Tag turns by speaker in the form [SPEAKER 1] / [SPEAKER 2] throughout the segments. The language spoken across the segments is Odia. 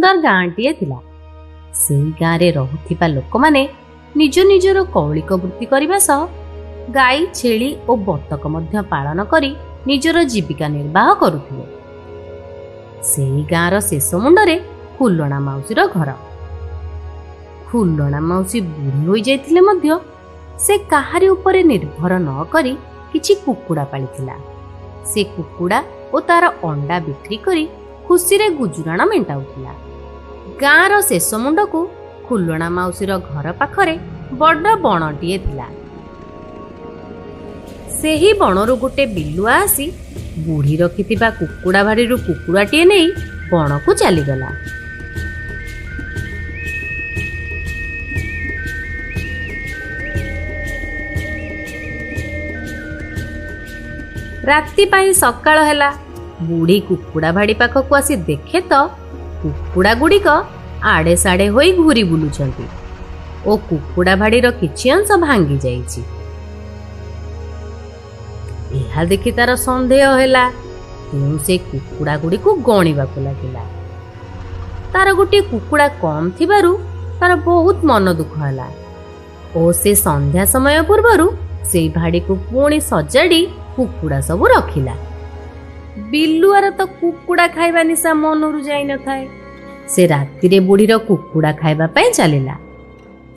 [SPEAKER 1] ସୁନ୍ଦର ଗାଁଟିଏ ଥିଲା। ସେହି ଗାଁରେ ରହୁଥିବା ଲୋକମାନେ ନିଜ ନିଜର କୌଳିକ ବୃତ୍ତି କରିବା ସହ ଗାଈ, ଛେଳି ଓ ବତକ ମଧ୍ୟ ପାଳନ କରି ନିଜର ଜୀବିକା ନିର୍ବାହ କରୁଥିଲେ। ସେହି ଗାଁର ଶେଷ ମୁଣ୍ଡରେ ଫୁଲଣା ମାଉସୀର ଘର। ଫୁଲଣା ମାଉସୀ ବୁଢ଼ୀ ହୋଇଯାଇଥିଲେ ମଧ୍ୟ ସେ କାହାରି ଉପରେ ନିର୍ଭର ନ କରି କିଛି କୁକୁଡ଼ା ପାଳିଥିଲା। ସେ କୁକୁଡ଼ା ଓ ତାର ଅଣ୍ଡା ବିକ୍ରି କରି ଖୁସିରେ ଗୁଜୁରାଣ ମେଣ୍ଟାଉଥିଲା। ଗାଁର ଶେଷ ମୁଣ୍ଡକୁ ଫୁଲଣା ମାଉସୀର ଘର ପାଖରେ ବଡ଼ ବଣଟିଏ ଥିଲା। ସେହି ବଣରୁ ଗୋଟେ ବିଲୁଆ ଆସି ବୁଢ଼ୀ ରଖିଥିବା କୁକୁଡ଼ା ଭାଡ଼ିରୁ କୁକୁଡ଼ାଟିଏ ନେଇ ବଣକୁ ଚାଲିଗଲା। ରାତି ପାଇଁ ସକାଳ ହେଲା। ବୁଢ଼ୀ କୁକୁଡ଼ା ଭାଡ଼ି ପାଖକୁ ଆସି ଦେଖେ ତ କୁକୁଡ଼ା ଗୁଡ଼ିକ ଆଡ଼େ ସାଡ଼େ ହୋଇ ଘୁରି ବୁଲୁଛନ୍ତି ଓ କୁକୁଡ଼ା ଭାଡ଼ିର କିଛି ଅଂଶ ଭାଙ୍ଗି ଯାଇଛି। ଏହା ଦେଖି ତାର ସନ୍ଦେହ ହେଲା। ତେଣୁ ସେ କୁକୁଡ଼ା ଗୁଡ଼ିକୁ ଗଣିବାକୁ ଲାଗିଲା। ତାର ଗୋଟିଏ କୁକୁଡ଼ା କମ୍ ଥିବାରୁ ତାର ବହୁତ ମନ ଦୁଃଖ ହେଲା ଓ ସେ ସନ୍ଧ୍ୟା ସମୟ ପୂର୍ବରୁ ସେଇ ଭାଡ଼ିକୁ ପୁଣି ସଜାଡ଼ି କୁକୁଡ଼ା ସବୁ ରଖିଲା। ବିଲୁଆର ତ କୁକୁଡ଼ା ଖାଇବା ନିଶା ମନରୁ ଯାଇନଥାଏ। ସେ ରାତିରେ ବୁଢ଼ୀର କୁକୁଡ଼ା ଖାଇବା ପାଇଁ ଚାଲିଲା।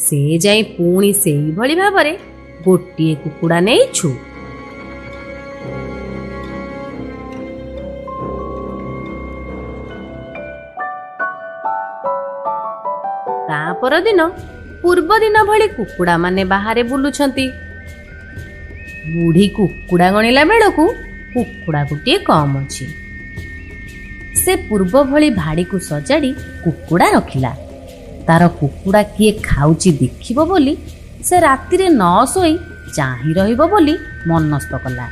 [SPEAKER 1] ସେ ଯାଇ ପୁଣି ସେଇଭଳି ଭାବରେ ଗୋଟିଏ କୁକୁଡ଼ା ନେଇ ଛୁ। ତା ପରଦିନ ପୂର୍ବ ଦିନ ଭଳି କୁକୁଡ଼ା ମାନେ ବାହାରେ ବୁଲୁଛନ୍ତି। ବୁଢ଼ୀ କୁକୁଡ଼ା ଗଣିଲା ବେଳକୁ କୁକୁଡ଼ା ଗୋଟିଏ କମ୍ ଅଛି। ସେ ପୂର୍ବ ଭଳି ଭାଡ଼ିକୁ ସଜାଡ଼ି କୁକୁଡ଼ା ରଖିଲା। ତାର କୁକୁଡ଼ା କିଏ ଖାଉଛି ଦେଖିବ ବୋଲି ସେ ରାତିରେ ନ ଶୋଇ ଚାହିଁ ରହିବ ବୋଲି ମନସ୍ଥ କଲା।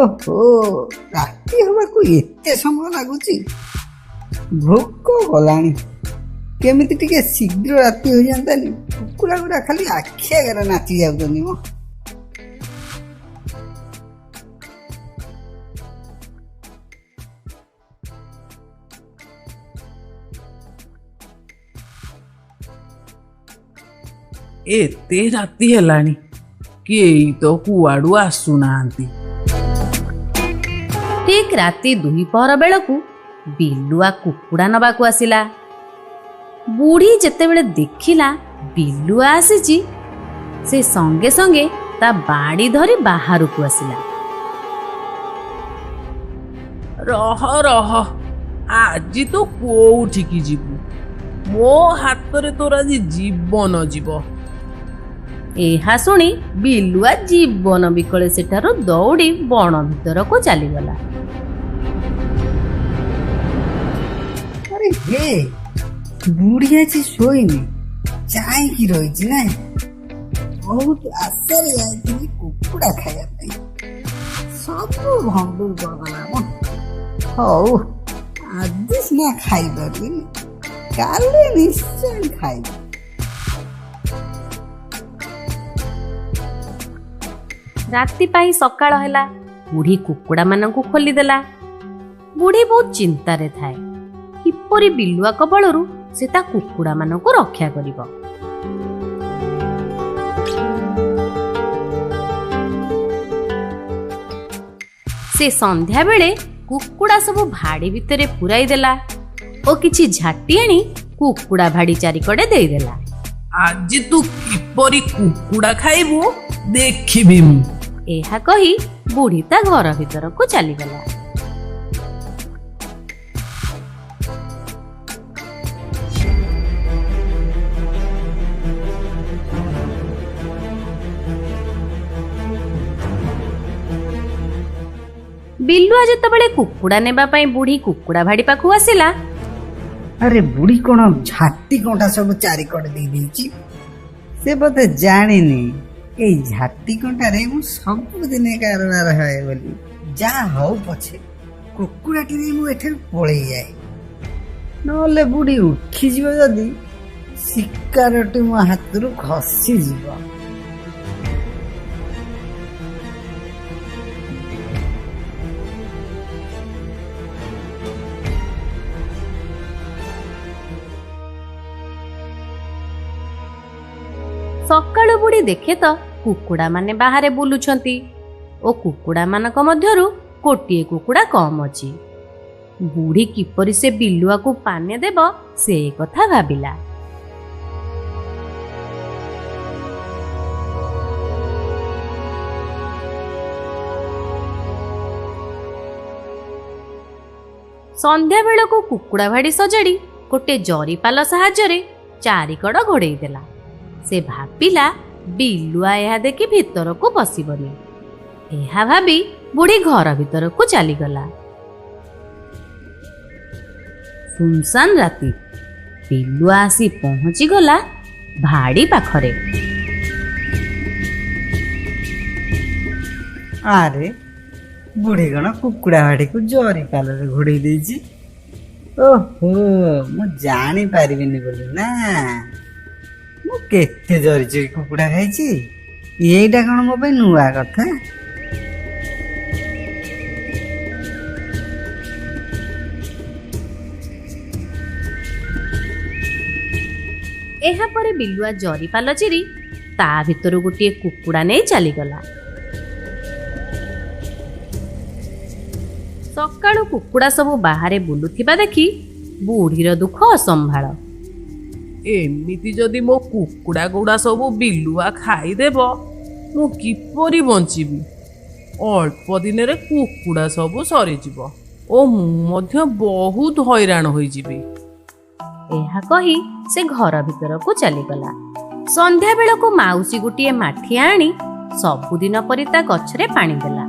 [SPEAKER 2] ଓହୋ, ରାତି ହେବାକୁ ଏତେ ସମୟ ଲାଗୁଛି? ଭୋକ ଗଲାଣି। କେମିତି ଟିକେ ଶୀଘ୍ର ରାତି ହୋଇଯାନ୍ତାନି। କୁକୁଡ଼ା ଗୁଡ଼ା ଖାଲି ଆଖି ଆଗରେ ନାଚି ଯାଉଛନ୍ତି ମ।
[SPEAKER 3] ଏତେ ରାତି ହେଲାଣି, କେହି ତ କୁଆଡୁ ଆସୁନାହାନ୍ତି।
[SPEAKER 1] ଠିକ୍ ରାତି 2 ପହର ବେଳକୁ ବିଲୁଆ କୁକୁଡ଼ା ନେବାକୁ ଆସିଲା। ବୁଢ଼ୀ ଯେତେବେଳେ ଦେଖିଲା ବିଲୁଆ ଆସିଛି, ସେ ସଙ୍ଗେ ସଙ୍ଗେ ତା ବାଡ଼ି ଧରି ବାହାରକୁ ଆସିଲା।
[SPEAKER 3] ରହ ରହ, ଆଜି ତ କୋଉଠିକି ଯିବୁ? ମୋ ହାତରେ ତୋର ଆଜି ଜୀବନ ଯିବ।
[SPEAKER 1] ଏହା ଶୁଣି ବିଲୁଆ ଜୀବନ ବିକଳେ ସେଠାରୁ ଦୌଡ଼ି ବଣ ଭିତରକୁ ଚାଲିଗଲା।
[SPEAKER 2] ଆରେ ହେ, ବୁଢ଼ୀ ଆଜି ଶୋଇନି, ଚାହିଁକି ରହିଛି ନା। ବହୁତ ଆଶାରେ ଯାଇଥିଲି କୁକୁଡ଼ା ଖାଇବା ପାଇଁ, ସବୁ ଭଣ୍ଡୁର କରିଦେଲା ମ। ହଉ, ଆଜି ସିନା ଖାଇପାରିବିନି, କାଲି ନିଶ୍ଚୟ ଖାଇବି।
[SPEAKER 1] ରାତି ପାଇଁ ସକାଳ ହେଲା। ବୁଢ଼ୀ କୁକୁଡ଼ା ମାନଙ୍କୁ ଖୋଲିଦେଲା। ବୁଢ଼ୀ ବହୁତ ଚିନ୍ତାରେ ଥାଏ, କିପରି ବିଲୁଆ କବଳରୁ ସେ ତା କୁକୁଡ଼ା ମାନଙ୍କୁ ରକ୍ଷା କରିବ। ସେ ସନ୍ଧ୍ୟା ବେଳେ କୁକୁଡ଼ା ସବୁ ଭାଡ଼ି ଭିତରେ ପୁରାଇ ଦେଲା ଓ କିଛି ଝାଟି ଆଣି କୁକୁଡ଼ା ଭାଡ଼ି ଚାରିକଡ଼େ ଦେଇଦେଲା।
[SPEAKER 3] ଆଜି ତୁ କିପରି କୁକୁଡ଼ା ଖାଇବୁ ଦେଖିବି ମୁଁ।
[SPEAKER 1] ଏହା କହି ବୁଢ଼ୀ ତା ଘର ଭିତରକୁ ଚାଲିଗଲା। ବିଲୁଆ ଯେତେବେଳେ କୁକୁଡ଼ା ନେବା ପାଇଁ ବୁଢ଼ୀ କୁକୁଡ଼ା ଭାଡ଼ି ପାଖକୁ ଆସିଲା,
[SPEAKER 2] ଆରେ ବୁଢ଼ୀ କଣ ଝାଟି କଣ୍ଟା ସବୁ ଚାରିକଡ଼େ ଦେଇଦେଇଛି। ସେ ବୋଧେ ଜାଣିନି ଏଇ ଝାଟି କଣ୍ଟାରେ ମୁଁ ସବୁଦିନେ କାରବାର ହୁଏ ବୋଲି। ଯାହା ହଉ ପଛେ କୁକୁଡ଼ାଟି ନେଇ ମୁଁ ଏଠାରୁ ପଳେଇ ଯାଏ, ନହେଲେ ବୁଢ଼ୀ ଉଠିଯିବ ଯଦି ଶିକାରଟି ମୋ ହାତରୁ ଖସିଯିବ।
[SPEAKER 1] ସକାଳୁ ବୁଢ଼ୀ ଦେଖେ ତ କୁକୁଡ଼ାମାନେ ବାହାରେ ବୁଲୁଛନ୍ତି ଓ କୁକୁଡ଼ାମାନଙ୍କ ମଧ୍ୟରୁ ଗୋଟିଏ କୁକୁଡ଼ା କମ୍ ଅଛି। ବୁଢ଼ୀ କିପରି ସେ ବିଲୁଆକୁ ପାନେ ଦେବ ସେ କଥା ଭାବିଲା। ସନ୍ଧ୍ୟା ବେଳକୁ କୁକୁଡ଼ା ଭାଡ଼ି ସଜାଡ଼ି ଗୋଟେ ଜରିପାଲ ସାହାଯ୍ୟରେ ଚାରିକଡ଼ ଘୋଡ଼େଇ ଦେଲା। ସେ ଭାବିଲା ବିଲୁଆ ଏହା ଦେଖି ଭିତରକୁ ପଶିବନି। ଏହା ଭାବି ବୁଢ଼ୀ ଘର ଭିତରକୁ ଚାଲିଗଲା। ସୁନସାନ ରାତି। ବିଲୁଆ ଆସି ପହଞ୍ଚିଗଲା ଭାଡ଼ି ପାଖରେ।
[SPEAKER 2] ଆରେ ବୁଢ଼ୀ କଣ କୁକୁଡ଼ା ଭାଡ଼ିକୁ ଜରିପାଲରେ ଘୋଡ଼େଇ ଦେଇଛି? ଓହୋ, ମୁଁ ଜାଣିପାରିବିନି ବୋଲି ନା। ମୁଁ କେତେ ଜରିଚୋରି କୁକୁଡ଼ା ଖାଇଛି, ଏଇଟା କଣ ମୋ ପାଇଁ ନୂଆ କଥା?
[SPEAKER 1] ଏହାପରେ ବିଲୁଆ ଜରିପାଲ ଚିରି ତା ଭିତରୁ ଗୋଟିଏ କୁକୁଡ଼ା ନେଇ ଚାଲିଗଲା। ସକାଳୁ କୁକୁଡ଼ା ସବୁ ବାହାରେ ବୁଲୁଥିବା ଦେଖି ବୁଢ଼ୀର ଦୁଃଖ ଅସମ୍ଭାଳ।
[SPEAKER 3] ଏମିତି ଯଦି ମୋ କୁକୁଡ଼ା ଗୁଡ଼ା ସବୁ ବିଲୁଆ ଖାଇଦେବ ମୁଁ କିପରି ବଞ୍ଚିବି? ଅଳ୍ପ ଦିନରେ କୁକୁଡ଼ା ସବୁ ସରିଯିବ ଓ ମୁଁ ମଧ୍ୟ ବହୁତ ହଇରାଣ ହୋଇଯିବି।
[SPEAKER 1] ଏହା କହି ସେ ଘର ଭିତରକୁ ଚାଲିଗଲା। ସନ୍ଧ୍ୟା ବେଳକୁ ମାଉସୀ ଗୋଟିଏ ମାଠିଆ ଆଣି ସବୁଦିନ ପରି ତା ଗଛରେ ପାଣି ଦେଲା।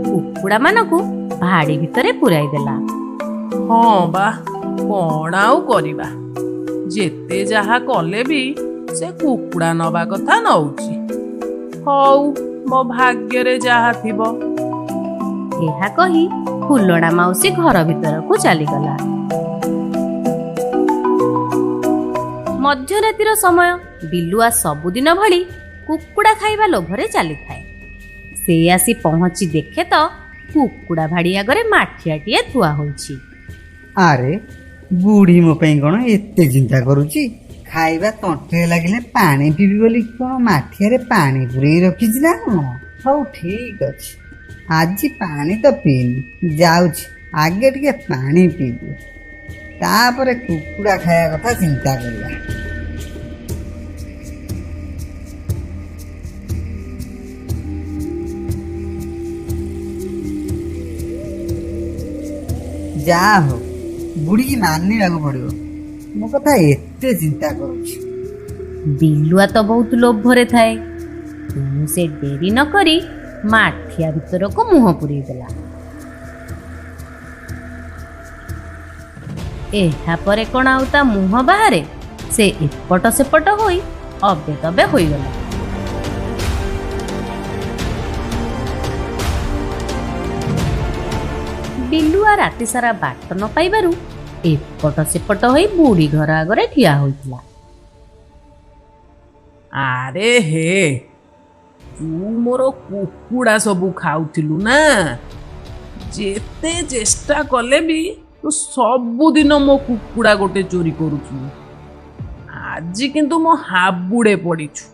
[SPEAKER 1] କୁକୁଡ଼ାମାନଙ୍କୁ ଭାଡ଼ି ଭିତରେ ପୁରାଇ ଦେଲା।
[SPEAKER 3] ହଁ ବା, କଣ ଆଉ କରିବା? ଯେତେ ଯାହା କଲେ ବି ସେ କୁକୁଡ଼ା ନବା କଥା ନଉଛି। ହଉ, ମୋ ଭାଗ୍ୟରେ ଯାହା ଥିବ।
[SPEAKER 1] ଏହା କହି ଫୁଲଣା ମାଉସୀ ଘର ଭିତରକୁ ଚାଲିଗଲା। ମଧ୍ୟରାତିର ସମୟ। ବିଲୁଆ ସବୁଦିନ ଭଳି କୁକୁଡ଼ା ଖାଇବା ଲୋଭରେ ଚାଲିଥାଏ। ସେ ଆସି ପହଞ୍ଚି ଦେଖେ ତ କୁକୁଡ଼ା ଭାଡ଼ି ଆଗରେ ମାଠିଆଟିଏ ଥୁଆ ହୋଇଛି।
[SPEAKER 2] ଆରେ ବୁଢ଼ୀ ମୋ ପାଇଁ କଣ ଏତେ ଚିନ୍ତା କରୁଛି? ଖାଇବା ତଣ୍ଟିରେ ଲାଗିଲେ ପାଣି ପିଇବି ବୋଲି କଣ ମାଠିଆରେ ପାଣି ପୁରେଇ ରଖିଛି ନା କଣ? ହଉ ଠିକ ଅଛି, ଆଜି ପାଣି ତ ପିଇନି, ଯାଉଛି ଆଗେ ଟିକେ ପାଣି ପିଇବି, ତାପରେ କୁକୁଡ଼ା ଖାଇବା କଥା ଚିନ୍ତା କରିବା। ଯାହା ହଉ, ବୁଢ଼ୀକି ମାନିବାକୁ ପଡ଼ିବ, ମୋ କଥା ଏତେ ଚିନ୍ତା କରୁଛି।
[SPEAKER 1] ବିଲୁଆ ତ ବହୁତ ଲୋଭରେ ଥାଏ। ତେଣୁ ସେ ଡେରି ନ କରି ମାଠିଆ ଭିତରକୁ ମୁହଁ ପୁରେଇ ଦେଲା। ଏହାପରେ କଣ ଆଉ ତା ମୁହଁ ବାହାରେ? ସେ ଏପଟ ସେପଟ ହୋଇ ଅବେତବେ ହୋଇଗଲା। ବିଲୁଆ ରାତି ସାରା ବାଟ ନ ପାଇବାରୁ ଏପଟ ସେପଟ ହୋଇ ବୁଢ଼ୀ ଘର ଆଗରେ ଠିଆ ହୋଇଥିଲା।
[SPEAKER 3] ଆରେ ହେ, ତୁ ମୋର କୁକୁଡ଼ା ସବୁ ଖାଉଥିଲୁ ନା? ଯେତେ ଚେଷ୍ଟା କଲେ ବି ତୁ ସବୁଦିନ ମୋ କୁକୁଡ଼ା ଗୋଟେ ଚୋରି କରୁଛୁ। ଆଜି କିନ୍ତୁ ମୋ ହାବୁଡ଼େ ପଡ଼ିଛୁ।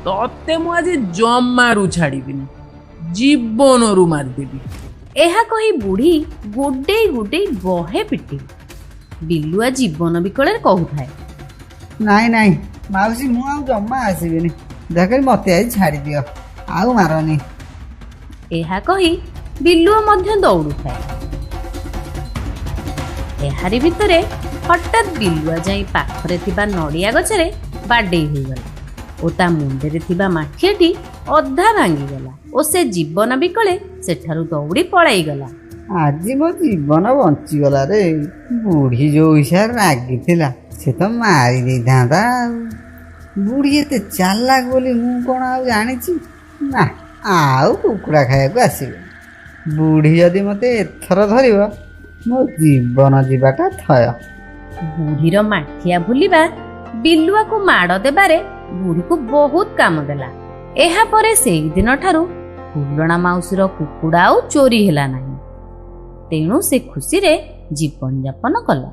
[SPEAKER 3] ତତେ ମୁଁ ଆଜି ଜମାରୁ ଛାଡ଼ିବିନି, ଜୀବନରୁ ମାରିଦେବି।
[SPEAKER 1] ଏହା କହି ବୁଢ଼ୀ ଗୋଡେଇ ଗୋଡେଇ ବହେ ପିଟି। ବିଲୁଆ ଜୀବନ ବିକଳରେ କହୁଥାଏ,
[SPEAKER 2] ନାଇଁ ନାଇଁ ମାଉସୀ, ମୁଁ ଆଉ ଜମା ଆସିବିନି, ଦୟାକରି ମତେ ଆଜି ଛାଡ଼ିଦିଅ, ଆଉ ମାରନି।
[SPEAKER 1] ଏହା କହି ବିଲୁଆ ମଧ୍ୟ ଦୌଡୁଥାଏ। ଏହାରି ଭିତରେ ହଠାତ୍ ବିଲୁଆ ଯାଇ ପାଖରେ ଥିବା ନଡ଼ିଆ ଗଛରେ ବାଡ଼େଇ ହୋଇଗଲା ଓ ତା ମୁଣ୍ଡରେ ଥିବା ମାଠିଆଟି ଅଧା ଭାଙ୍ଗିଗଲା ଓ ସେ ଜୀବନ ବିକଳେ ସେଠାରୁ ଦୌଡ଼ି ପଳାଇଗଲା।
[SPEAKER 2] ଆଜି ମୋ ଜୀବନ ବଞ୍ଚିଗଲା ରେ। ବୁଢ଼ୀ ଯୋଉ ହିସାବରେ ରାଗିଥିଲା ସେ ତ ମାରି ଦେଇଥାନ୍ତା ଆଉ। ବୁଢ଼ୀ ଏତେ ଚାଲାକ ବୋଲି ମୁଁ କଣ ଆଉ ଜାଣିଛି? ନା, ଆଉ କୁକୁଡ଼ା ଖାଇବାକୁ ଆସିବି। ବୁଢ଼ୀ ଯଦି ମୋତେ ଏଥର ଧରିବ ମୋ ଜୀବନ ଯିବାଟା ଥୟ।
[SPEAKER 1] ବୁଢ଼ୀର ମାଠିଆ ଭୁଲିବା ବିଲୁଆକୁ ମାଡ଼ ଦେବାରେ ବୁଢ଼ୀକୁ ବହୁତ କାମ ଦେଲା। ଏହାପରେ ସେଇଦିନ ଠାରୁ ପୁରଣା ମାଉସୀର କୁକୁଡ଼ା ଆଉ ଚୋରି ହେଲା ନାହିଁ। ତେଣୁ ସେ ଖୁସିରେ ଜୀବନଯାପନ କଲା।